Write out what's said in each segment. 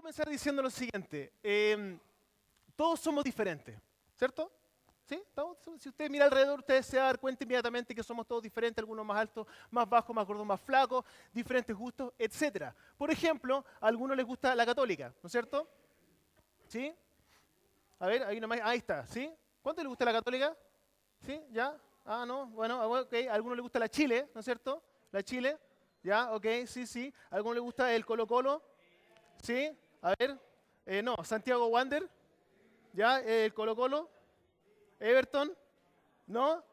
comenzar diciendo lo siguiente. Todos somos diferentes, ¿cierto? ¿Sí? Si usted mira alrededor, usted se va a dar cuenta inmediatamente que somos todos diferentes, algunos más altos, más bajos, más gordos, más flacos, diferentes gustos, etc. Por ejemplo, a algunos les gusta la católica, ¿no es cierto? ¿Sí? A ver, hay una más, ahí está, ¿sí? ¿Cuánto le gusta la católica? ¿Sí? ¿Ya? Ah, no, bueno, ok. A algunos les gusta la Chile, ¿no es cierto? La Chile, ¿ya? Ok, sí, sí. ¿A algunos les gusta el Colo-Colo? ¿Sí? A ver, no, Santiago Wander, ¿ya? El Colo-Colo, Everton, ¿no?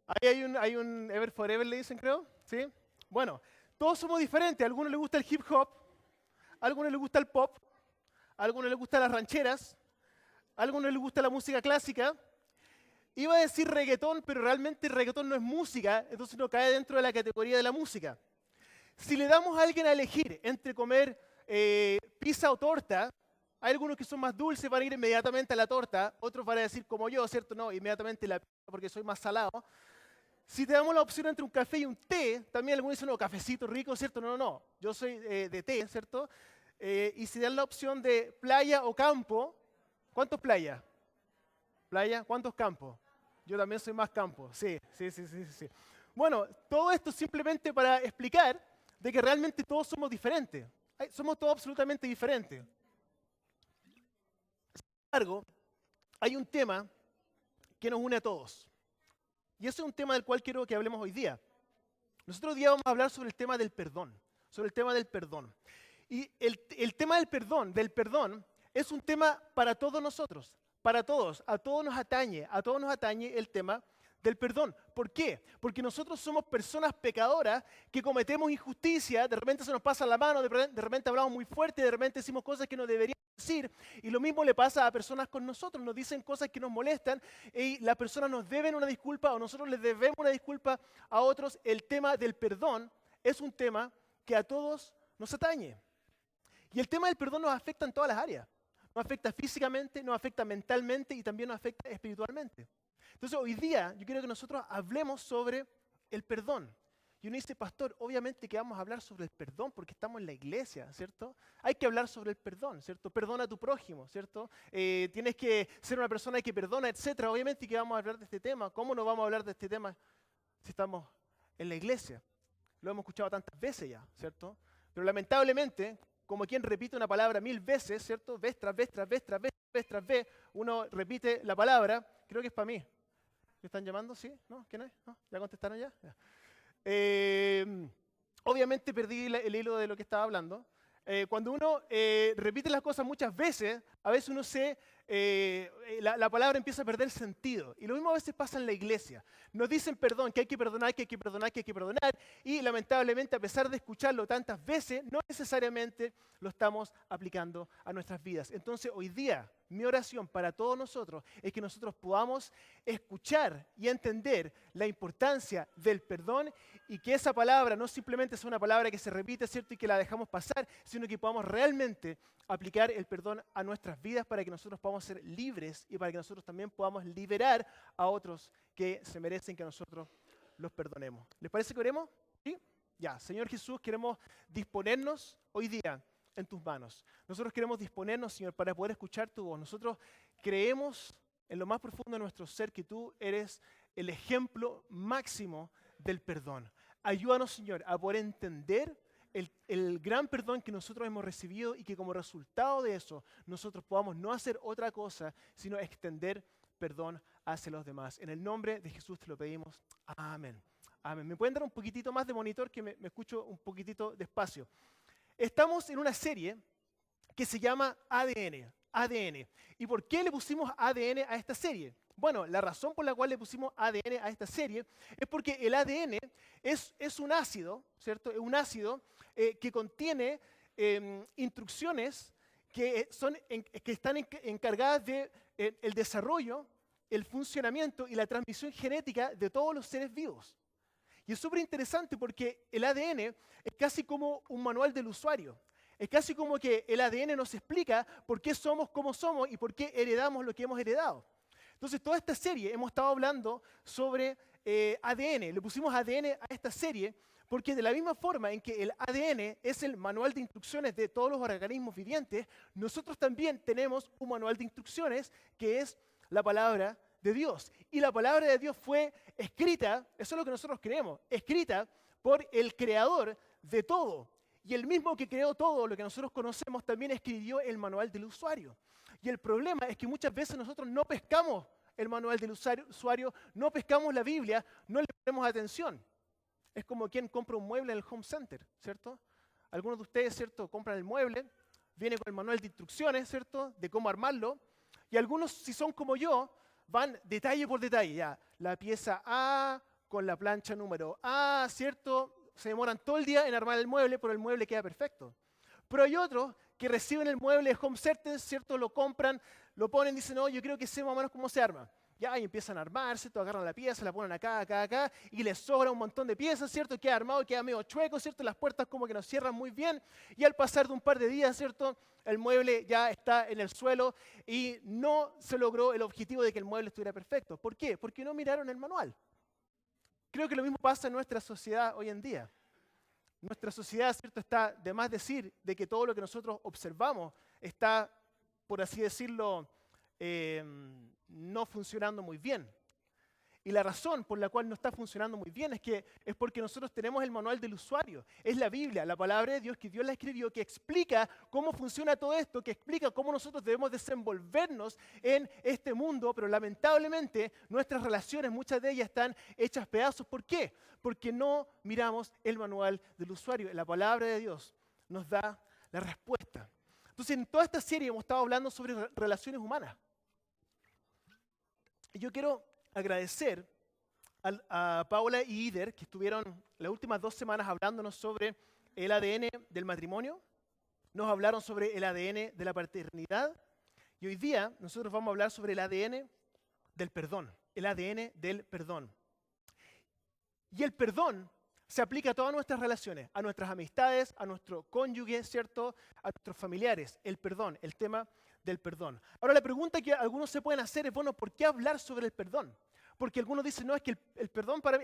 Ahí hay un Ever Forever, le dicen, creo, ¿sí? Bueno, todos somos diferentes. A algunos les gusta el hip hop, a algunos les gusta el pop, a algunos les gustan las rancheras, a algunos les gusta la música clásica. Iba a decir reggaetón, pero realmente reggaetón no es música, entonces no cae dentro de la categoría de la música. Si le damos a alguien a elegir entre comer pizza o torta, hay algunos que son más dulces, van a ir inmediatamente a la torta, otros van a decir como yo, ¿cierto? No, inmediatamente la pizza porque soy más salado. Si te damos la opción entre un café y un té, también algunos dicen, no, cafecito rico, ¿cierto? No, no, no, yo soy de té, ¿cierto? Y si dan la opción de playa o campo, ¿cuántos playas? ¿Playa? ¿Cuántos campos? Yo también soy más campo, sí, sí, sí, sí, sí. Bueno, todo esto simplemente para explicar de que realmente todos somos diferentes. Somos todos absolutamente diferentes. Sin embargo, hay un tema que nos une a todos. Y ese es un tema del cual quiero que hablemos hoy día. Nosotros hoy día vamos a hablar sobre el tema del perdón. Sobre el tema del perdón. Y el tema del perdón, es un tema para todos nosotros. Para todos. A todos nos atañe el tema del perdón. ¿Por qué? Porque nosotros somos personas pecadoras que cometemos injusticia, de repente se nos pasa la mano, de repente hablamos muy fuerte, de repente decimos cosas que no deberíamos decir, y lo mismo le pasa a personas con nosotros, nos dicen cosas que nos molestan y las personas nos deben una disculpa o nosotros les debemos una disculpa a otros. El tema del perdón es un tema que a todos nos atañe. Y el tema del perdón nos afecta en todas las áreas. Nos afecta físicamente, nos afecta mentalmente y también nos afecta espiritualmente. Entonces hoy día yo quiero que nosotros hablemos sobre el perdón. Y uno dice, pastor, obviamente que vamos a hablar sobre el perdón porque estamos en la iglesia, ¿cierto? Hay que hablar sobre el perdón, ¿cierto? Perdona a tu prójimo, ¿cierto? Tienes que ser una persona que perdona, etcétera. Obviamente que vamos a hablar de este tema. ¿Cómo no vamos a hablar de este tema si estamos en la iglesia? Lo hemos escuchado tantas veces ya, ¿cierto? Pero lamentablemente, como quien repite una palabra 1000 veces, ¿cierto? Vez tras vez, tras vez, tras vez, vez tras vez, uno repite la palabra, creo que es para mí. ¿Me están llamando? ¿Sí? ¿No? ¿Quién es? ¿No? ¿Ya contestaron ya? Ya. Obviamente perdí el hilo de lo que estaba hablando. Cuando uno repite las cosas muchas veces, a veces uno la palabra empieza a perder sentido. Y lo mismo a veces pasa en la iglesia. Nos dicen perdón, que hay que perdonar, que hay que perdonar, que hay que perdonar. Y lamentablemente, a pesar de escucharlo tantas veces, no necesariamente lo estamos aplicando a nuestras vidas. Entonces, hoy día, mi oración para todos nosotros es que nosotros podamos escuchar y entender la importancia del perdón y que esa palabra no simplemente sea una palabra que se repite, ¿cierto? Y que la dejamos pasar, sino que podamos realmente aplicar el perdón a nuestras vidas para que nosotros podamos ser libres y para que nosotros también podamos liberar a otros que se merecen que nosotros los perdonemos. ¿Les parece que oremos? ¿Sí? Ya, Señor Jesús, queremos disponernos hoy día en tus manos. Nosotros queremos disponernos, Señor, para poder escuchar tu voz. Nosotros creemos en lo más profundo de nuestro ser que tú eres el ejemplo máximo del perdón. Ayúdanos, Señor, a poder entender el gran perdón que nosotros hemos recibido y que como resultado de eso nosotros podamos no hacer otra cosa sino extender perdón hacia los demás. En el nombre de Jesús te lo pedimos. Amén. Amén. ¿Me pueden dar un poquitito más de monitor que me escucho un poquitito despacio? Estamos en una serie que se llama ADN. ADN. ¿Y por qué le pusimos ADN a esta serie? Bueno, la razón por la cual le pusimos ADN a esta serie es porque el ADN es un ácido, ¿cierto? Es un ácido que contiene instrucciones que están encargadas de el desarrollo, el funcionamiento y la transmisión genética de todos los seres vivos. Y es súper interesante porque el ADN es casi como un manual del usuario. Es casi como que el ADN nos explica por qué somos como somos y por qué heredamos lo que hemos heredado. Entonces, toda esta serie hemos estado hablando sobre ADN. Le pusimos ADN a esta serie Porque de la misma forma en que el ADN es el manual de instrucciones de todos los organismos vivientes, nosotros también tenemos un manual de instrucciones que es la palabra de Dios. Y la palabra de Dios fue escrita, eso es lo que nosotros creemos, escrita por el creador de todo. Y el mismo que creó todo lo que nosotros conocemos también escribió el manual del usuario. Y el problema es que muchas veces nosotros no pescamos el manual del usuario, no pescamos la Biblia, no le ponemos atención. Es como quien compra un mueble en el home center, ¿cierto? Algunos de ustedes, ¿cierto?, compran el mueble, viene con el manual de instrucciones, ¿cierto?, de cómo armarlo. Y algunos, si son como yo, van detalle por detalle. Ya, la pieza A con la plancha número A, ¿cierto? Se demoran todo el día en armar el mueble, pero el mueble queda perfecto. Pero hay otros que reciben el mueble de home center, ¿cierto? Lo compran, lo ponen, dicen, no, yo creo que sé más o menos cómo se arma. Ya, y empiezan a armar, ¿cierto? Agarran la pieza, la ponen acá, acá, acá, y les sobra un montón de piezas, ¿cierto? Queda armado, queda medio chueco, ¿cierto? Las puertas como que no cierran muy bien, y al pasar de un par de días, ¿cierto?, el mueble ya está en el suelo y no se logró el objetivo de que el mueble estuviera perfecto. ¿Por qué? Porque no miraron el manual. Creo que lo mismo pasa en nuestra sociedad hoy en día. Nuestra sociedad, ¿cierto?, está de más decir de que todo lo que nosotros observamos está, por así decirlo, no funcionando muy bien. Y la razón por la cual no está funcionando muy bien es porque nosotros tenemos el manual del usuario. Es la Biblia, la palabra de Dios que Dios la escribió, que explica cómo funciona todo esto, que explica cómo nosotros debemos desenvolvernos en este mundo, pero lamentablemente nuestras relaciones, muchas de ellas están hechas pedazos. ¿Por qué? Porque no miramos el manual del usuario. La palabra de Dios nos da la respuesta. Entonces, en toda esta serie hemos estado hablando sobre relaciones humanas. Y yo quiero agradecer a Paula y Ider, que estuvieron las últimas 2 semanas hablándonos sobre el ADN del matrimonio. Nos hablaron sobre el ADN de la paternidad. Y hoy día nosotros vamos a hablar sobre el ADN del perdón. El ADN del perdón. Y el perdón se aplica a todas nuestras relaciones, a nuestras amistades, a nuestro cónyuge, ¿cierto?, a nuestros familiares. El perdón, el tema del perdón. Ahora la pregunta que algunos se pueden hacer es, bueno, ¿por qué hablar sobre el perdón? Porque algunos dicen, no, es que el perdón para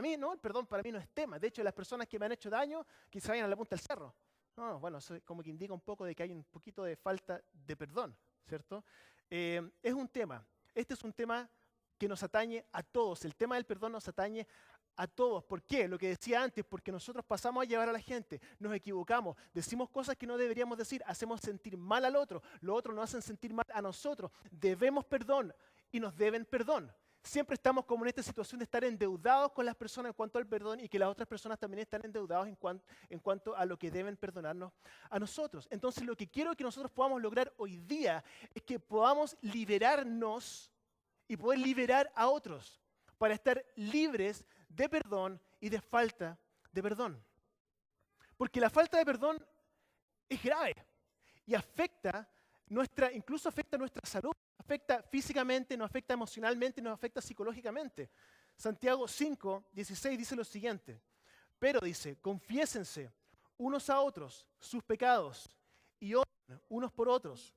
mí no es tema. De hecho, las personas que me han hecho daño, quizá vayan a la punta del cerro. No, bueno, eso como que indica un poco de que hay un poquito de falta de perdón, ¿cierto? Es un tema. Este es un tema que nos atañe a todos. El tema del perdón nos atañe a todos. ¿Por qué? Lo que decía antes, porque nosotros pasamos a llevar a la gente, nos equivocamos, decimos cosas que no deberíamos decir, hacemos sentir mal al otro, los otros nos hacen sentir mal a nosotros. Debemos perdón y nos deben perdón. Siempre estamos como en esta situación de estar endeudados con las personas en cuanto al perdón y que las otras personas también están endeudadas en cuanto a lo que deben perdonarnos a nosotros. Entonces lo que quiero que nosotros podamos lograr hoy día es que podamos liberarnos y poder liberar a otros para estar libres de perdón y de falta de perdón. Porque la falta de perdón es grave y incluso afecta nuestra salud, afecta físicamente, nos afecta emocionalmente, nos afecta psicológicamente. Santiago 5:16 dice lo siguiente, pero dice, confiésense unos a otros sus pecados y oren unos por otros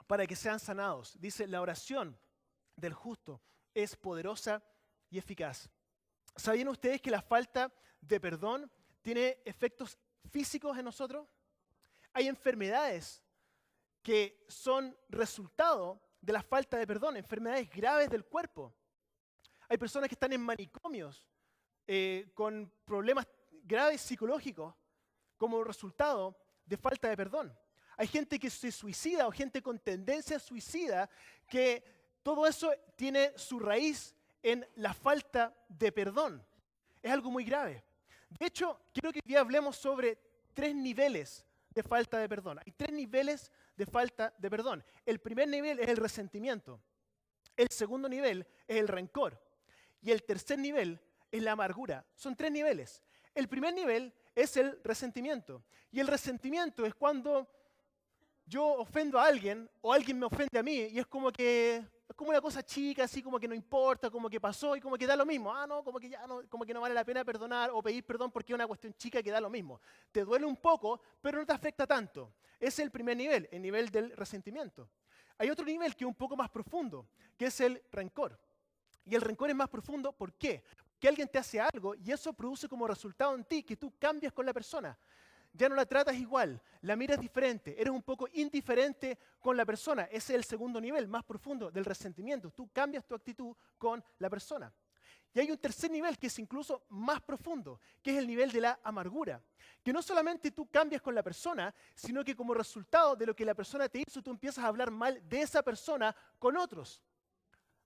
para que sean sanados. Dice, la oración del justo es poderosa y eficaz. ¿Sabían ustedes que la falta de perdón tiene efectos físicos en nosotros? Hay enfermedades que son resultado de la falta de perdón, enfermedades graves del cuerpo. Hay personas que están en manicomios con problemas graves psicológicos como resultado de falta de perdón. Hay gente que se suicida o gente con tendencia suicida que todo eso tiene su raíz en la falta de perdón. Es algo muy grave. De hecho, quiero que hoy día hablemos sobre 3 niveles de falta de perdón. Hay 3 niveles de falta de perdón. El primer nivel es el resentimiento. El segundo nivel es el rencor. Y el tercer nivel es la amargura. Son 3 niveles. El primer nivel es el resentimiento. Y el resentimiento es cuando yo ofendo a alguien o alguien me ofende a mí y es como una cosa chica, así como que no importa, como que pasó y como que da lo mismo. No, como que ya no, como que no vale la pena perdonar o pedir perdón porque es una cuestión chica que da lo mismo. Te duele un poco, pero no te afecta tanto. Ese es el primer nivel, el nivel del resentimiento. Hay otro nivel que es un poco más profundo, que es el rencor. Y el rencor es más profundo, ¿por qué? que alguien te hace algo y eso produce como resultado en ti que tú cambias con la persona. Ya no la tratas igual, la miras diferente, eres un poco indiferente con la persona. Ese es el segundo nivel más profundo del resentimiento. Tú cambias tu actitud con la persona. Y hay un tercer nivel que es incluso más profundo, que es el nivel de la amargura. Que no solamente tú cambias con la persona, sino que como resultado de lo que la persona te hizo, tú empiezas a hablar mal de esa persona con otros.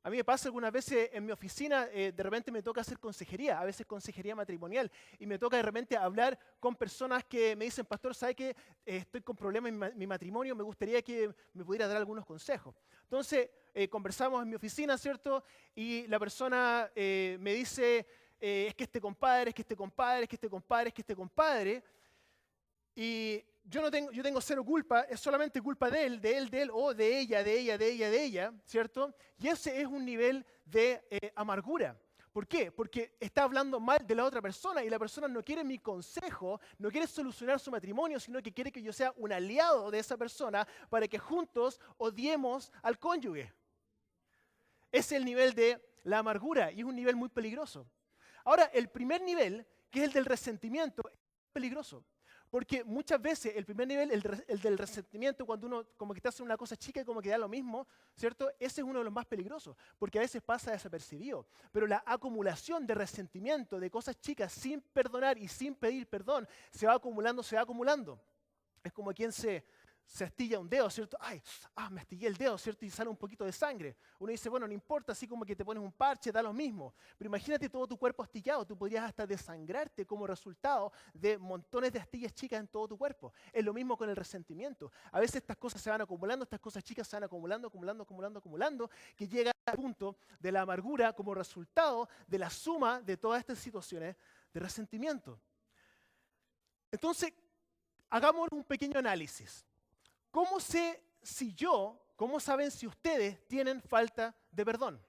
A mí me pasa algunas veces en mi oficina, de repente me toca hacer consejería, a veces consejería matrimonial, y me toca de repente hablar con personas que me dicen, pastor, ¿sabe qué? Estoy con problemas en mi matrimonio, me gustaría que me pudiera dar algunos consejos. Entonces, conversamos en mi oficina, ¿cierto? Y la persona me dice, es que este compadre, es que este compadre, es que este compadre, es que este compadre, y yo tengo cero culpa, es solamente culpa de él, o de ella, ¿cierto? Y ese es un nivel de amargura. ¿Por qué? Porque está hablando mal de la otra persona y la persona no quiere mi consejo, no quiere solucionar su matrimonio, sino que quiere que yo sea un aliado de esa persona para que juntos odiemos al cónyuge. Ese es el nivel de la amargura y es un nivel muy peligroso. Ahora, el primer nivel, que es el del resentimiento, es peligroso. Porque muchas veces el primer nivel, el del resentimiento, cuando uno como que te hace una cosa chica y como que da lo mismo, ¿cierto? Ese es uno de los más peligrosos, porque a veces pasa desapercibido. Pero la acumulación de resentimiento, de cosas chicas, sin perdonar y sin pedir perdón, se va acumulando, se va acumulando. Es como quien se astilla un dedo, ¿cierto? Ay, me astillé el dedo, ¿cierto? Y sale un poquito de sangre. Uno dice, bueno, no importa, así como que te pones un parche, da lo mismo. Pero imagínate todo tu cuerpo astillado, tú podrías hasta desangrarte como resultado de montones de astillas chicas en todo tu cuerpo. Es lo mismo con el resentimiento. A veces estas cosas se van acumulando, estas cosas chicas se van acumulando, que llega al punto de la amargura como resultado de la suma de todas estas situaciones de resentimiento. Entonces, hagamos un pequeño análisis. ¿Cómo sé si cómo saben si ustedes tienen falta de perdón?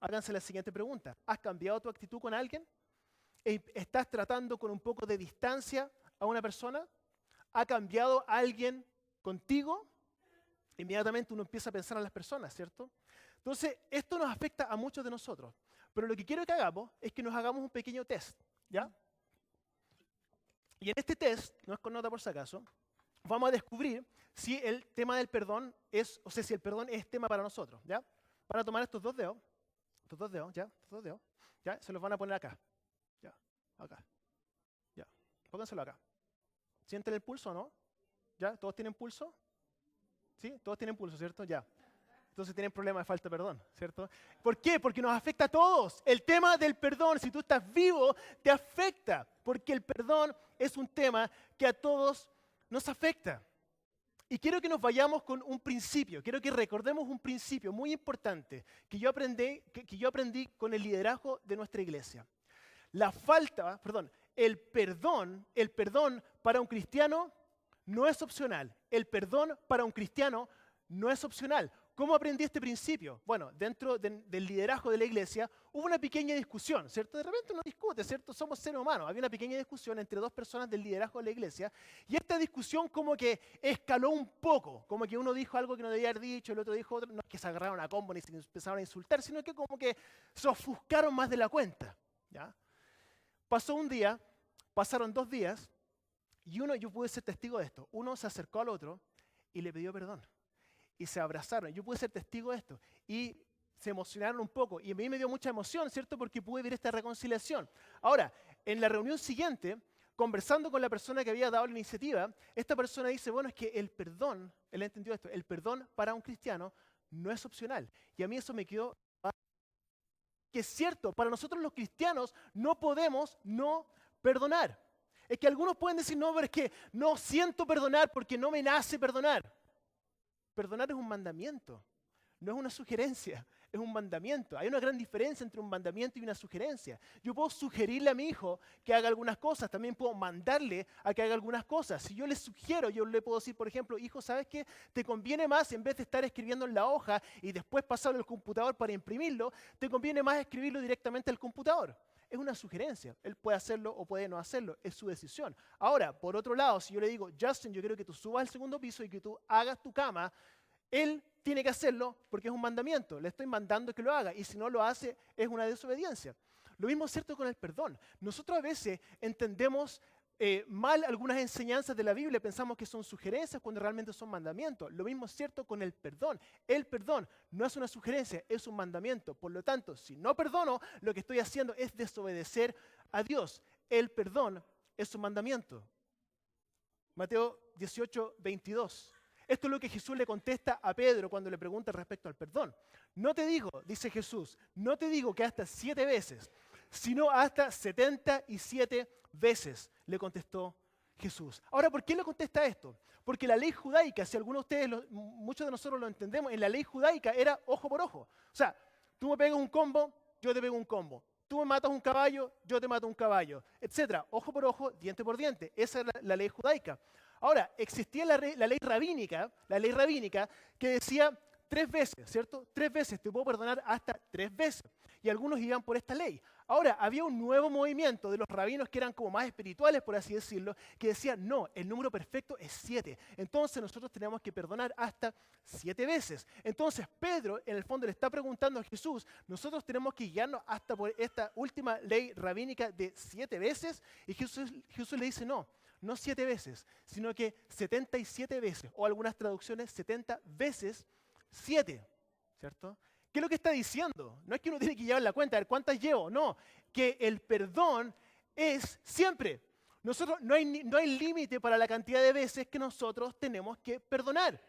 Háganse la siguiente pregunta. ¿Has cambiado tu actitud con alguien? ¿Estás tratando con un poco de distancia a una persona? ¿Ha cambiado alguien contigo? Inmediatamente uno empieza a pensar en las personas, ¿cierto? Entonces, esto nos afecta a muchos de nosotros. Pero lo que quiero que hagamos es que nos hagamos un pequeño test, ¿ya? Y en este test, no es con nota por si acaso, vamos a descubrir si el tema del perdón si el perdón es tema para nosotros, ¿ya? Van a tomar estos dos dedos, ¿ya? Se los van a poner acá, ¿ya? Acá, ¿ya? Pónganselo acá. ¿Sienten el pulso o no? ¿Ya? ¿Todos tienen pulso? ¿Sí? Todos tienen pulso, ¿cierto? Ya. Entonces tienen problema de falta de perdón, ¿cierto? ¿Por qué? Porque nos afecta a todos. El tema del perdón, si tú estás vivo, te afecta, porque el perdón es un tema que a todos nos afecta. Y quiero que nos vayamos con un principio, quiero que recordemos un principio muy importante que yo aprendí con el liderazgo de nuestra iglesia. El perdón para un cristiano no es opcional. El perdón para un cristiano no es opcional. ¿Cómo aprendí este principio? Bueno, dentro del liderazgo de la iglesia hubo una pequeña discusión, ¿cierto? De repente uno discute, ¿cierto? Somos seres humanos. Había una pequeña discusión entre dos personas del liderazgo de la iglesia y esta discusión como que escaló un poco, como que uno dijo algo que no debía haber dicho, el otro dijo otro, no es que se agarraron a combo ni se empezaron a insultar, sino que como que se ofuscaron más de la cuenta, ¿ya? Pasó un día, pasaron 2 días y yo pude ser testigo de esto. Uno se acercó al otro y le pidió perdón. Y se abrazaron. Yo pude ser testigo de esto. Y se emocionaron un poco. Y a mí me dio mucha emoción, ¿cierto? Porque pude ver esta reconciliación. Ahora, en la reunión siguiente, conversando con la persona que había dado la iniciativa, esta persona dice, bueno, es que el perdón, él entendió esto, el perdón para un cristiano no es opcional. Y a mí eso me quedó que es cierto, para nosotros los cristianos no podemos no perdonar. Es que algunos pueden decir, no, pero es que no siento perdonar porque no me nace perdonar. Perdonar es un mandamiento, no es una sugerencia, es un mandamiento. Hay una gran diferencia entre un mandamiento y una sugerencia. Yo puedo sugerirle a mi hijo que haga algunas cosas, también puedo mandarle a que haga algunas cosas. Si yo le sugiero, yo le puedo decir, por ejemplo, hijo, ¿sabes qué? Te conviene más, en vez de estar escribiendo en la hoja y después pasarlo al computador para imprimirlo, te conviene más escribirlo directamente al computador. Es una sugerencia. Él puede hacerlo o puede no hacerlo. Es su decisión. Ahora, por otro lado, si yo le digo, Justin, yo quiero que tú subas al segundo piso y que tú hagas tu cama, él tiene que hacerlo porque es un mandamiento. Le estoy mandando que lo haga. Y si no lo hace, es una desobediencia. Lo mismo es cierto con el perdón. Nosotros a veces entendemos mal algunas enseñanzas de la Biblia, pensamos que son sugerencias cuando realmente son mandamientos. Lo mismo es cierto con el perdón. El perdón no es una sugerencia, es un mandamiento. Por lo tanto, si no perdono, lo que estoy haciendo es desobedecer a Dios. El perdón es un mandamiento. Mateo 18, 22. Esto es lo que Jesús le contesta a Pedro cuando le pregunta respecto al perdón. No te digo, dice Jesús, no te digo que hasta 7 veces, sino hasta 77 veces, le contestó Jesús. Ahora, ¿por qué le contesta esto? Porque la ley judaica, si algunos de ustedes, muchos de nosotros lo entendemos, en la ley judaica era ojo por ojo. O sea, tú me pegas un combo, yo te pego un combo. Tú me matas un caballo, yo te mato un caballo, etc. Ojo por ojo, diente por diente. Esa es la ley judaica. Ahora, existía la ley rabínica que decía 3 veces, ¿cierto? 3 veces, te puedo perdonar hasta 3 veces. Y algunos iban por esta ley. Ahora, había un nuevo movimiento de los rabinos que eran como más espirituales, por así decirlo, que decían, no, el número perfecto es 7. Entonces nosotros tenemos que perdonar hasta 7 veces. Entonces Pedro, en el fondo, le está preguntando a Jesús, nosotros tenemos que guiarnos hasta por esta última ley rabínica de 7 veces. Y Jesús le dice, no 7 veces, sino que 77 veces, o algunas traducciones 70 veces 7, ¿cierto? ¿Qué es lo que está diciendo? No es que uno tiene que llevar la cuenta, a ver cuántas llevo, no, que el perdón es siempre. Nosotros no hay límite para la cantidad de veces que nosotros tenemos que perdonar.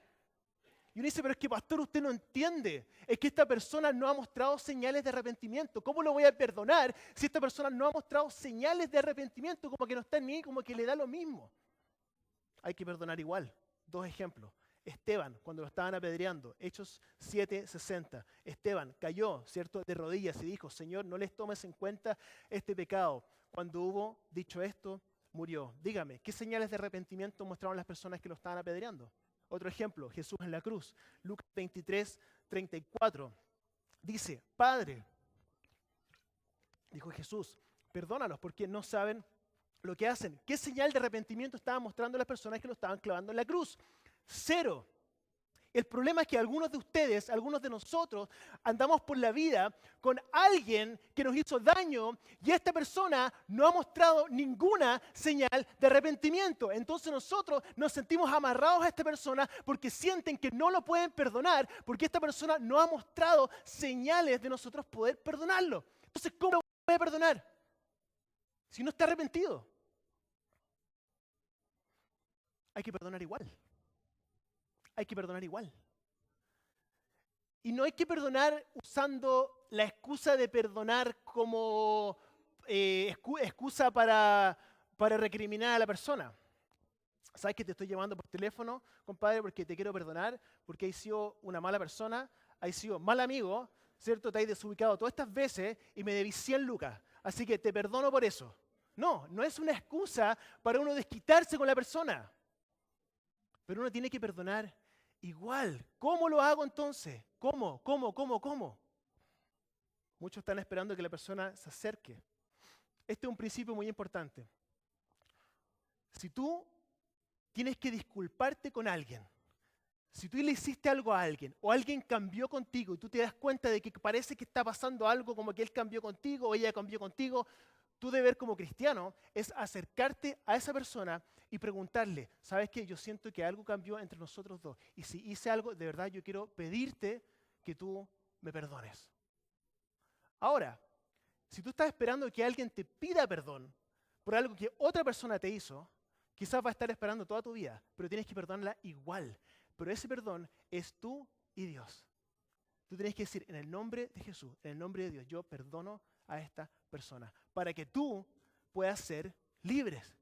Y uno dice, pero es que pastor, usted no entiende. Es que esta persona no ha mostrado señales de arrepentimiento. ¿Cómo lo voy a perdonar si esta persona no ha mostrado señales de arrepentimiento? Como que no está ni, como que le da lo mismo. Hay que perdonar igual. 2 ejemplos. Esteban, cuando lo estaban apedreando, Hechos 7:60. Esteban cayó, ¿cierto?, de rodillas y dijo, Señor, no les tomes en cuenta este pecado. Cuando hubo dicho esto, murió. Dígame, ¿qué señales de arrepentimiento mostraron las personas que lo estaban apedreando? Otro ejemplo, Jesús en la cruz. Lucas 23:34. Dice, Padre, dijo Jesús, perdónalos porque no saben lo que hacen. ¿Qué señal de arrepentimiento estaban mostrando las personas que lo estaban clavando en la cruz? 0. El problema es que algunos de ustedes, algunos de nosotros, andamos por la vida con alguien que nos hizo daño y esta persona no ha mostrado ninguna señal de arrepentimiento. Entonces nosotros nos sentimos amarrados a esta persona porque sienten que no lo pueden perdonar porque esta persona no ha mostrado señales de nosotros poder perdonarlo. Entonces, ¿cómo lo voy a perdonar si no está arrepentido? Hay que perdonar igual. Hay que perdonar igual. Y no hay que perdonar usando la excusa de perdonar como excusa para recriminar a la persona. ¿Sabes que te estoy llamando por teléfono, compadre, porque te quiero perdonar? Porque has sido una mala persona, has sido mal amigo, ¿cierto? Te has desubicado todas estas veces y me debís 100 lucas. Así que te perdono por eso. No es una excusa para uno desquitarse con la persona. Pero uno tiene que perdonar igual. ¿Cómo lo hago entonces? ¿Cómo? Muchos están esperando que la persona se acerque. Este es un principio muy importante. Si tú tienes que disculparte con alguien, si tú le hiciste algo a alguien o alguien cambió contigo y tú te das cuenta de que parece que está pasando algo como que él cambió contigo o ella cambió contigo, tu deber como cristiano es acercarte a esa persona y preguntarle, ¿sabes qué? Yo siento que algo cambió entre nosotros dos. Y si hice algo, de verdad yo quiero pedirte que tú me perdones. Ahora, si tú estás esperando que alguien te pida perdón por algo que otra persona te hizo, quizás va a estar esperando toda tu vida, pero tienes que perdonarla igual. Pero ese perdón es tú y Dios. Tú tienes que decir, en el nombre de Jesús, en el nombre de Dios, yo perdono a esta persona, para que tú puedas ser libres.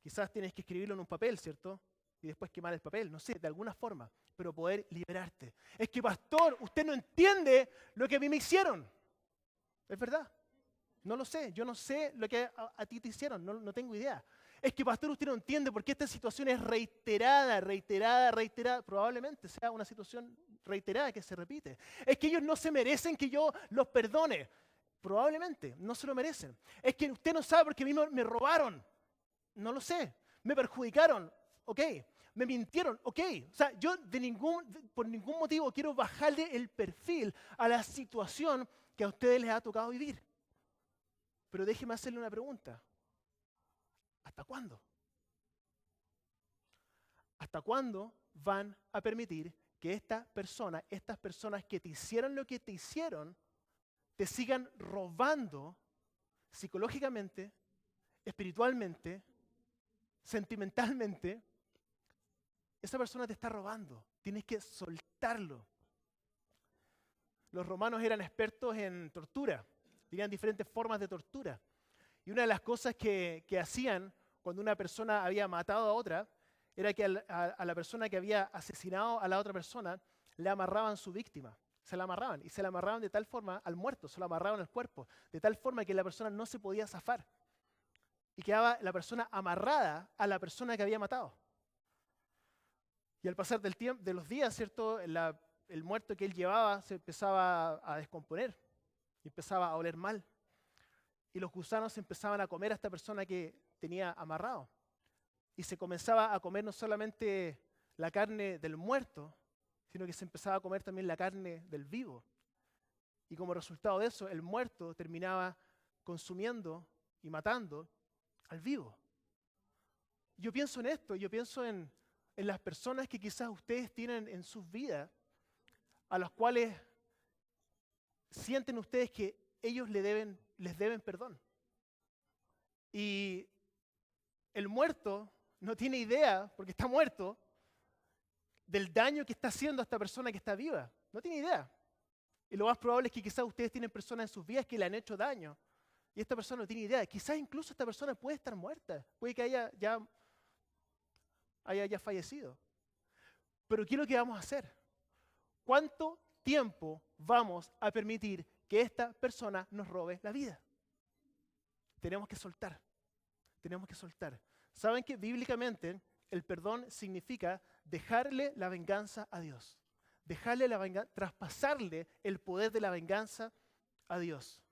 Quizás tienes que escribirlo en un papel, ¿cierto? Y después quemar el papel, no sé, de alguna forma, pero poder liberarte. Es que, pastor, usted no entiende lo que a mí me hicieron. ¿Es verdad? No lo sé, yo no sé lo que a ti te hicieron, no tengo idea. Es que, pastor, usted no entiende por qué esta situación es reiterada. Probablemente sea una situación reiterada que se repite. Es que ellos no se merecen que yo los perdone. Probablemente, no se lo merecen. Es que usted no sabe porque a mí me robaron. No lo sé. Me perjudicaron. Ok. Me mintieron. Ok. O sea, yo por ningún motivo quiero bajarle el perfil a la situación que a ustedes les ha tocado vivir. Pero déjeme hacerle una pregunta. ¿Hasta cuándo? ¿Hasta cuándo van a permitir que estas personas que te hicieron lo que te hicieron, te sigan robando psicológicamente, espiritualmente, sentimentalmente? Esa persona te está robando. Tienes que soltarlo. Los romanos eran expertos en tortura. Tenían diferentes formas de tortura. Y una de las cosas que hacían cuando una persona había matado a otra era que a la persona que había asesinado a la otra persona le amarraban su víctima. Se la amarraban. Y se la amarraban de tal forma al muerto, se lo amarraban al cuerpo, de tal forma que la persona no se podía zafar. Y quedaba la persona amarrada a la persona que había matado. Y al pasar del tiempo, de los días, ¿cierto? El muerto que él llevaba se empezaba a descomponer y empezaba a oler mal. Y los gusanos empezaban a comer a esta persona que tenía amarrado. Y se comenzaba a comer no solamente la carne del muerto, sino que se empezaba a comer también la carne del vivo. Y como resultado de eso, el muerto terminaba consumiendo y matando al vivo. Yo pienso en esto, yo pienso en las personas que quizás ustedes tienen en sus vidas, a las cuales sienten ustedes que ellos les deben perdón. Y el muerto no tiene idea, porque está muerto, del daño que está haciendo a esta persona que está viva. No tiene idea. Y lo más probable es que quizás ustedes tienen personas en sus vidas que le han hecho daño. Y esta persona no tiene idea. Quizás incluso esta persona puede estar muerta. Puede que haya ya fallecido. Pero ¿qué es lo que vamos a hacer? ¿Cuánto tiempo vamos a permitir que esta persona nos robe la vida? Tenemos que soltar. Tenemos que soltar. ¿Saben que bíblicamente el perdón significa dejarle la venganza a Dios? Dejarle la venganza, traspasarle el poder de la venganza a Dios.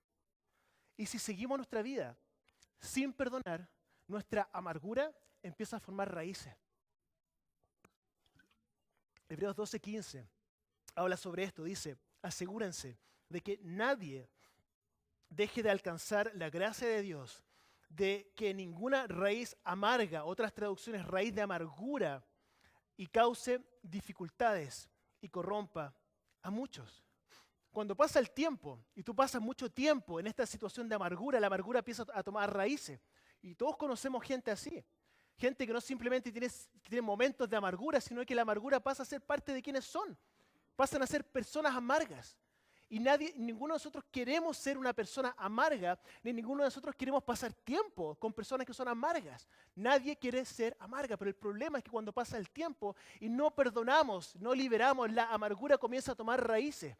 Y si seguimos nuestra vida sin perdonar, nuestra amargura empieza a formar raíces. Hebreos 12:15 habla sobre esto, dice: asegúrense de que nadie deje de alcanzar la gracia de Dios, de que ninguna raíz amarga, otras traducciones, raíz de amargura, y cause dificultades y corrompa a muchos. Cuando pasa el tiempo, y tú pasas mucho tiempo en esta situación de amargura, la amargura empieza a tomar raíces. Y todos conocemos gente así. Gente que no simplemente tiene momentos de amargura, sino que la amargura pasa a ser parte de quienes son. Pasan a ser personas amargas. Y ninguno de nosotros queremos ser una persona amarga, ni ninguno de nosotros queremos pasar tiempo con personas que son amargas. Nadie quiere ser amarga, pero el problema es que cuando pasa el tiempo y no perdonamos, no liberamos, la amargura comienza a tomar raíces.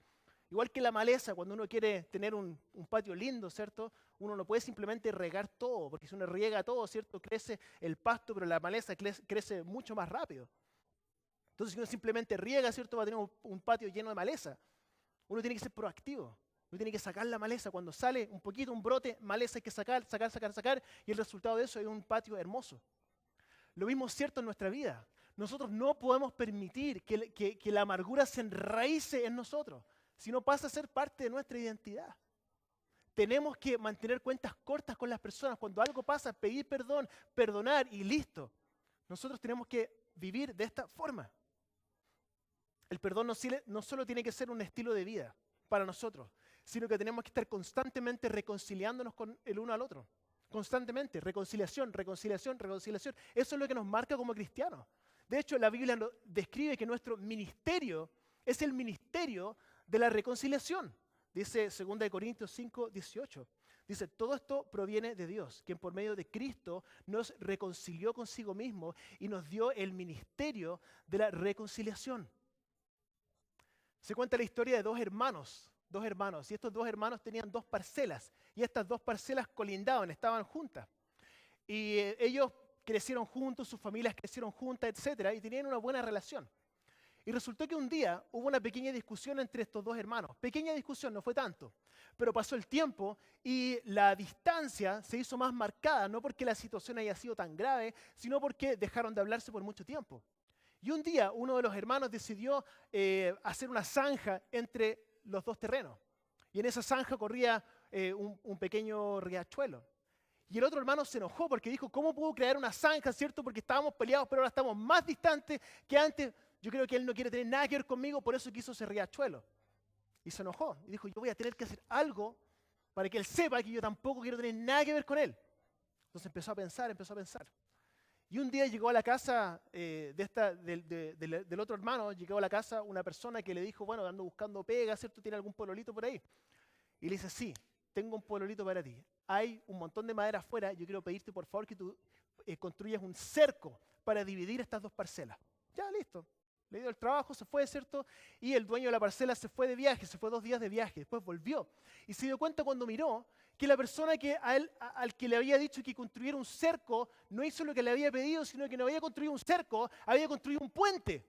Igual que la maleza, cuando uno quiere tener un patio lindo, ¿cierto? Uno no puede simplemente regar todo, porque si uno riega todo, ¿cierto? Crece el pasto, pero la maleza crece mucho más rápido. Entonces, si uno simplemente riega, ¿cierto? Va a tener un patio lleno de maleza. Uno tiene que ser proactivo. Uno tiene que sacar la maleza. Cuando sale un poquito, un brote, maleza hay que sacar, y el resultado de eso es un patio hermoso. Lo mismo es cierto en nuestra vida. Nosotros no podemos permitir que la amargura se enraice en nosotros, sino pasa a ser parte de nuestra identidad. Tenemos que mantener cuentas cortas con las personas. Cuando algo pasa, pedir perdón, perdonar y listo. Nosotros tenemos que vivir de esta forma. El perdón no solo tiene que ser un estilo de vida para nosotros, sino que tenemos que estar constantemente reconciliándonos con el uno al otro. Constantemente, reconciliación, reconciliación, reconciliación. Eso es lo que nos marca como cristianos. De hecho, la Biblia nos describe que nuestro ministerio es el ministerio de la reconciliación. Dice 2 Corintios 5:18. Dice: todo esto proviene de Dios, quien por medio de Cristo nos reconcilió consigo mismo y nos dio el ministerio de la reconciliación. Se cuenta la historia de dos hermanos, y estos dos hermanos tenían dos parcelas, y estas dos parcelas colindaban, estaban juntas. Y ellos crecieron juntos, sus familias crecieron juntas, etc., y tenían una buena relación. Y resultó que un día hubo una pequeña discusión entre estos dos hermanos. Pequeña discusión, no fue tanto, pero pasó el tiempo y la distancia se hizo más marcada, no porque la situación haya sido tan grave, sino porque dejaron de hablarse por mucho tiempo. Y un día uno de los hermanos decidió hacer una zanja entre los dos terrenos. Y en esa zanja corría un pequeño riachuelo. Y el otro hermano se enojó porque dijo, ¿cómo puedo crear una zanja, cierto? Porque estábamos peleados, pero ahora estamos más distantes que antes. Yo creo que él no quiere tener nada que ver conmigo, por eso quiso ese riachuelo. Y se enojó y dijo, yo voy a tener que hacer algo para que él sepa que yo tampoco quiero tener nada que ver con él. Entonces empezó a pensar. Y un día llegó a la casa del otro hermano, llegó a la casa una persona que le dijo, bueno, ando buscando pega, ¿cierto? ¿Tiene algún pololito por ahí? Y le dice, sí, tengo un pololito para ti. Hay un montón de madera afuera, yo quiero pedirte por favor que tú construyas un cerco para dividir estas dos parcelas. Ya, listo. Le dio el trabajo, se fue, ¿cierto? Y el dueño de la parcela se fue de viaje, se fue 2 días de viaje, después volvió. Y se dio cuenta cuando miró que la persona que al que le había dicho que construyera un cerco no hizo lo que le había pedido, sino que no había construido un cerco, había construido un puente.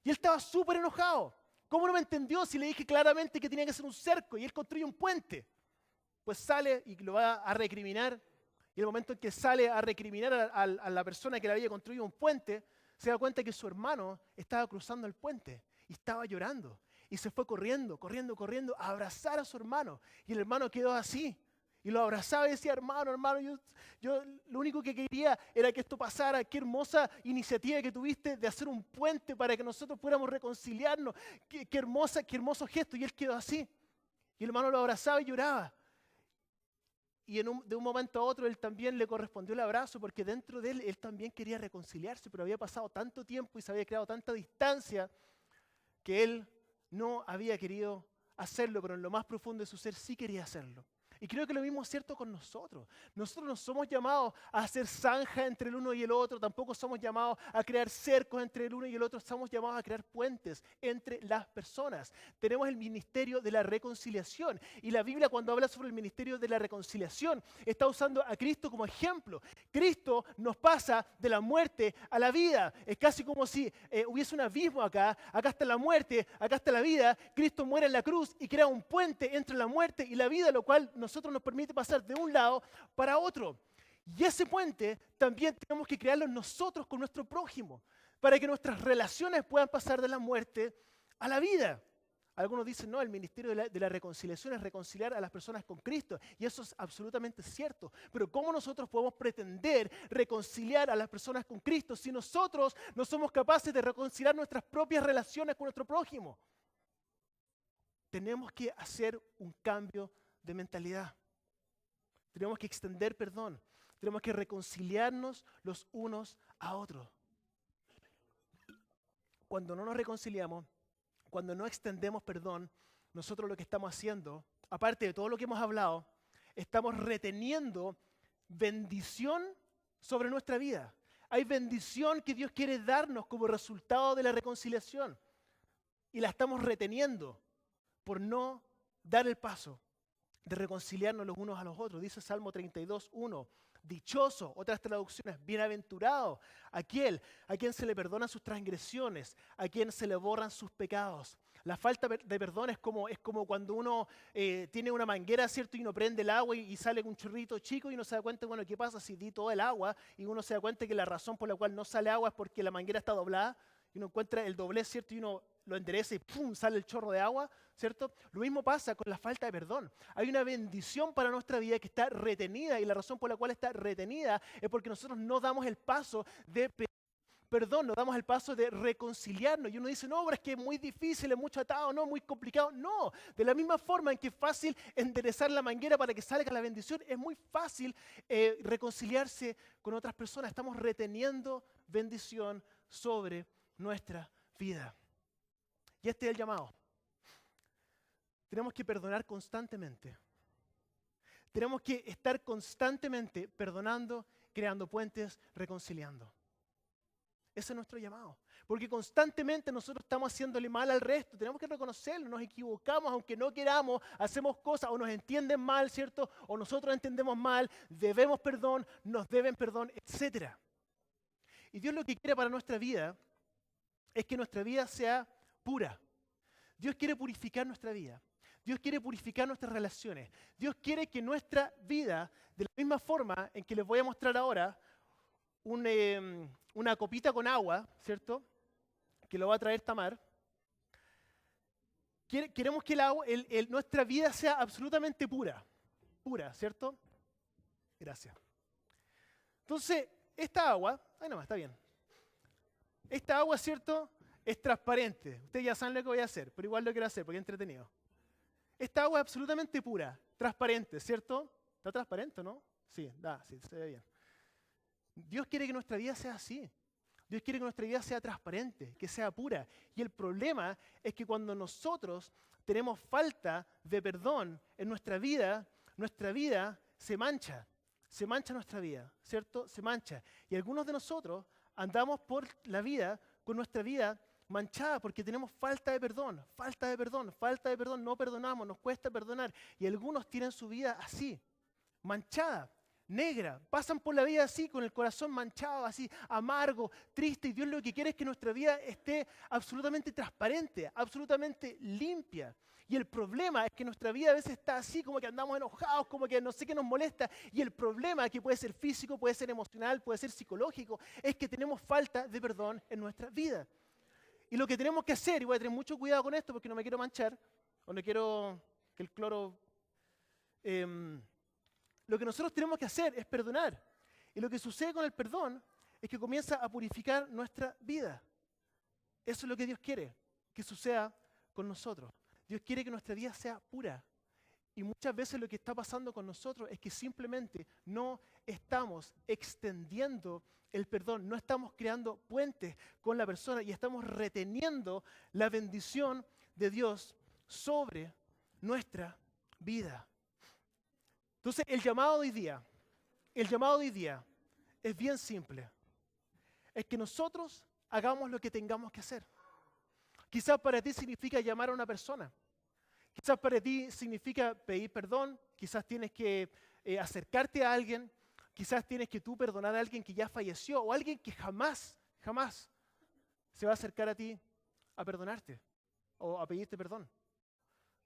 Y él estaba súper enojado. ¿Cómo no me entendió si le dije claramente que tenía que hacer un cerco y él construye un puente? Pues sale y lo va a recriminar. Y el momento en que sale a recriminar a la persona que le había construido un puente, se da cuenta que su hermano estaba cruzando el puente y estaba llorando. Y se fue corriendo a abrazar a su hermano. Y el hermano quedó así. Y lo abrazaba y decía, hermano, yo lo único que quería era que esto pasara. Qué hermosa iniciativa que tuviste de hacer un puente para que nosotros pudiéramos reconciliarnos. Qué hermoso gesto. Y él quedó así. Y el hermano lo abrazaba y lloraba. Y de un momento a otro él también le correspondió el abrazo porque dentro de él también quería reconciliarse, pero había pasado tanto tiempo y se había creado tanta distancia que él no había querido hacerlo, pero en lo más profundo de su ser sí quería hacerlo. Y creo que lo mismo es cierto con nosotros. Nosotros no somos llamados a hacer zanja entre el uno y el otro, tampoco somos llamados a crear cercos entre el uno y el otro, estamos llamados a crear puentes entre las personas. Tenemos el ministerio de la reconciliación. Y la Biblia cuando habla sobre el ministerio de la reconciliación está usando a Cristo como ejemplo. Cristo nos pasa de la muerte a la vida. Es casi como si hubiese un abismo acá. Acá está la muerte, acá está la vida. Cristo muere en la cruz y crea un puente entre la muerte y la vida, lo cual nosotros nos permite pasar de un lado para otro. Y ese puente también tenemos que crearlo nosotros con nuestro prójimo, para que nuestras relaciones puedan pasar de la muerte a la vida. Algunos dicen, no, el ministerio de la reconciliación es reconciliar a las personas con Cristo. Y eso es absolutamente cierto. Pero ¿cómo nosotros podemos pretender reconciliar a las personas con Cristo si nosotros no somos capaces de reconciliar nuestras propias relaciones con nuestro prójimo? Tenemos que hacer un cambio de mentalidad. Tenemos que extender perdón. Tenemos que reconciliarnos los unos a otros. Cuando no nos reconciliamos, cuando no extendemos perdón, nosotros lo que estamos haciendo, aparte de todo lo que hemos hablado, estamos reteniendo bendición sobre nuestra vida. Hay bendición que Dios quiere darnos como resultado de la reconciliación. Y la estamos reteniendo por no dar el paso de reconciliarnos los unos a los otros. Dice Salmo 32:1. Dichoso, otras traducciones, bienaventurado, aquel a quien se le perdonan sus transgresiones, a quien se le borran sus pecados. La falta de perdón es como cuando uno tiene una manguera, ¿cierto? Y uno prende el agua y sale un chorrito chico y uno se da cuenta, bueno, ¿qué pasa si di todo el agua? Y uno se da cuenta que la razón por la cual no sale agua es porque la manguera está doblada y uno encuentra el doblez, ¿cierto? Y uno lo endereza y ¡pum! Sale el chorro de agua, ¿cierto? Lo mismo pasa con la falta de perdón. Hay una bendición para nuestra vida que está retenida y la razón por la cual está retenida es porque nosotros no damos el paso de perdón, no damos el paso de reconciliarnos. Y uno dice, no, pero es que es muy difícil, es mucho atado, no, muy complicado. No, de la misma forma en que es fácil enderezar la manguera para que salga la bendición, es muy fácil reconciliarse con otras personas. Estamos reteniendo bendición sobre nuestra vida. Y este es el llamado. Tenemos que perdonar constantemente. Tenemos que estar constantemente perdonando, creando puentes, reconciliando. Ese es nuestro llamado. Porque constantemente nosotros estamos haciéndole mal al resto. Tenemos que reconocerlo, nos equivocamos aunque no queramos, hacemos cosas o nos entienden mal, ¿cierto? O nosotros entendemos mal, debemos perdón, nos deben perdón, etc. Y Dios lo que quiere para nuestra vida es que nuestra vida sea pura. Dios quiere purificar nuestra vida. Dios quiere purificar nuestras relaciones. Dios quiere que nuestra vida, de la misma forma en que les voy a mostrar ahora, una copita con agua, ¿cierto? Que lo va a traer Tamar. Queremos que nuestra vida sea absolutamente pura. pura, ¿cierto? Gracias. Entonces, esta agua, ahí nomás, está bien. Esta agua, ¿cierto? Es transparente. Ustedes ya saben lo que voy a hacer, pero igual lo quiero hacer porque es entretenido. Esta agua es absolutamente pura, transparente, ¿cierto? ¿Está transparente, no? Sí, sí, se ve bien. Dios quiere que nuestra vida sea así. Dios quiere que nuestra vida sea transparente, que sea pura. Y el problema es que cuando nosotros tenemos falta de perdón en nuestra vida se mancha. Se mancha nuestra vida, ¿cierto? Se mancha. Y algunos de nosotros andamos por la vida con nuestra vida manchada porque tenemos falta de perdón, falta de perdón, falta de perdón. No perdonamos, nos cuesta perdonar. Y algunos tienen su vida así, manchada, negra. Pasan por la vida así, con el corazón manchado, así, amargo, triste. Y Dios lo que quiere es que nuestra vida esté absolutamente transparente, absolutamente limpia. Y el problema es que nuestra vida a veces está así, como que andamos enojados, como que no sé qué nos molesta. Y el problema, que puede ser físico, puede ser emocional, puede ser psicológico, es que tenemos falta de perdón en nuestra vida. Y lo que tenemos que hacer, y voy a tener mucho cuidado con esto porque no me quiero manchar, o no quiero que el cloro... lo que nosotros tenemos que hacer es perdonar. Y lo que sucede con el perdón es que comienza a purificar nuestra vida. Eso es lo que Dios quiere que suceda con nosotros. Dios quiere que nuestra vida sea pura. Y muchas veces lo que está pasando con nosotros es que simplemente no estamos extendiendo el perdón, no estamos creando puentes con la persona y estamos reteniendo la bendición de Dios sobre nuestra vida. Entonces, el llamado de hoy día es bien simple. Es que nosotros hagamos lo que tengamos que hacer. Quizás para ti significa llamar a una persona. Quizás para ti significa pedir perdón. Quizás tienes que acercarte a alguien. Quizás tienes que tú perdonar a alguien que ya falleció o a alguien que jamás se va a acercar a ti a perdonarte o a pedirte perdón.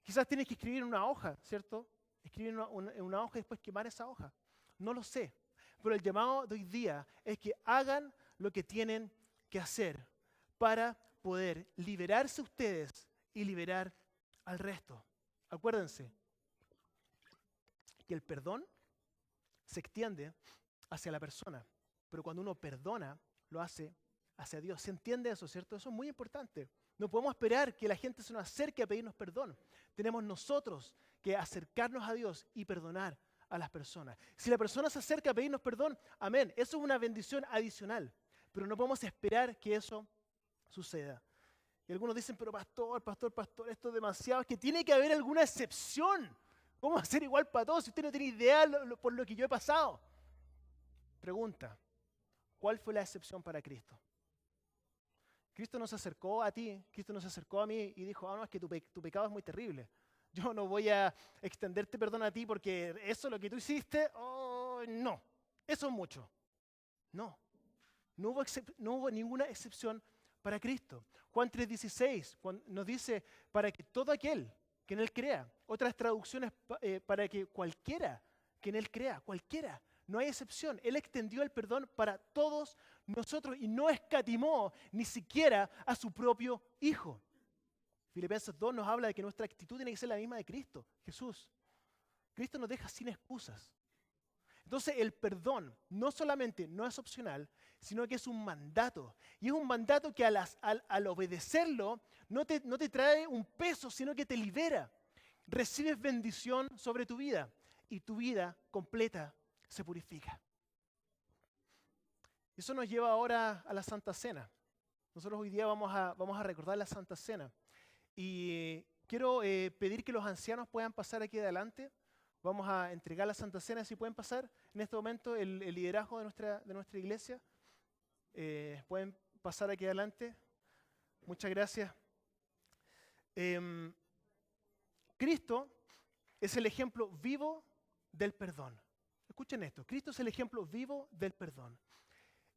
Quizás tienes que escribir una hoja, ¿cierto? Escribir en una hoja y después quemar esa hoja. No lo sé. Pero el llamado de hoy día es que hagan lo que tienen que hacer para poder liberarse ustedes y liberar al resto. Acuérdense que el perdón se extiende hacia la persona, pero cuando uno perdona, lo hace hacia Dios. ¿Se entiende eso, cierto? Eso es muy importante. No podemos esperar que la gente se nos acerque a pedirnos perdón. Tenemos nosotros que acercarnos a Dios y perdonar a las personas. Si la persona se acerca a pedirnos perdón, amén. Eso es una bendición adicional. Pero no podemos esperar que eso suceda. Y algunos dicen, pero pastor, esto es demasiado. Es que tiene que haber alguna excepción. ¿Cómo hacer igual para todos si usted no tiene idea por lo que yo he pasado? Pregunta, ¿cuál fue la excepción para Cristo? Cristo no se acercó a ti, Cristo no se acercó a mí y dijo, no, es que tu pecado es muy terrible. Yo no voy a extenderte perdón a ti porque eso, lo que tú hiciste, no. Eso es mucho. No hubo ninguna excepción para Cristo. Juan 3:16 nos dice, para que todo aquel que en Él crea. Otras traducciones, para que cualquiera que en Él crea, cualquiera. No hay excepción. Él extendió el perdón para todos nosotros y no escatimó ni siquiera a su propio Hijo. Filipenses 2 nos habla de que nuestra actitud tiene que ser la misma de Cristo, Jesús. Cristo nos deja sin excusas. Entonces el perdón no solamente no es opcional, sino que es un mandato. Y es un mandato que al obedecerlo no te trae un peso, sino que te libera. Recibes bendición sobre tu vida y tu vida completa se purifica. Eso nos lleva ahora a la Santa Cena. Nosotros hoy día vamos a recordar la Santa Cena. Y quiero pedir que los ancianos puedan pasar aquí adelante. Vamos a entregar la Santa Cena, si pueden pasar en este momento el liderazgo de nuestra iglesia. Pueden pasar aquí adelante. Muchas gracias. Cristo es el ejemplo vivo del perdón. Escuchen esto, Cristo es el ejemplo vivo del perdón.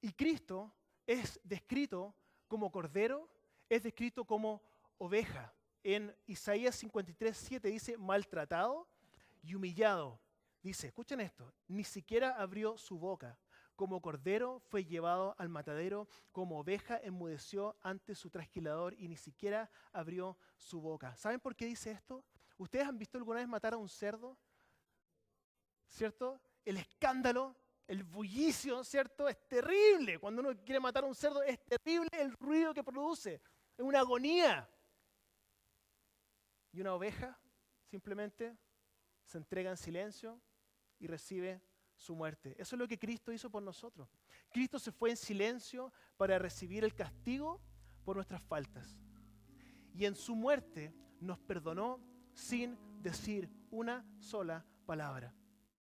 Y Cristo es descrito como cordero, es descrito como oveja. En Isaías 53:7 dice, maltratado y humillado. Dice, escuchen esto, ni siquiera abrió su boca. Como cordero fue llevado al matadero, como oveja enmudeció ante su trasquilador y ni siquiera abrió su boca. ¿Saben por qué dice esto? ¿Ustedes han visto alguna vez matar a un cerdo? ¿cierto? El escándalo, el bullicio, ¿cierto? Es terrible. Cuando uno quiere matar a un cerdo, es terrible el ruido que produce. Es una agonía. Y una oveja simplemente se entrega en silencio y recibe su muerte. Eso es lo que Cristo hizo por nosotros. Cristo se fue en silencio para recibir el castigo por nuestras faltas. Y en su muerte nos perdonó sin decir una sola palabra.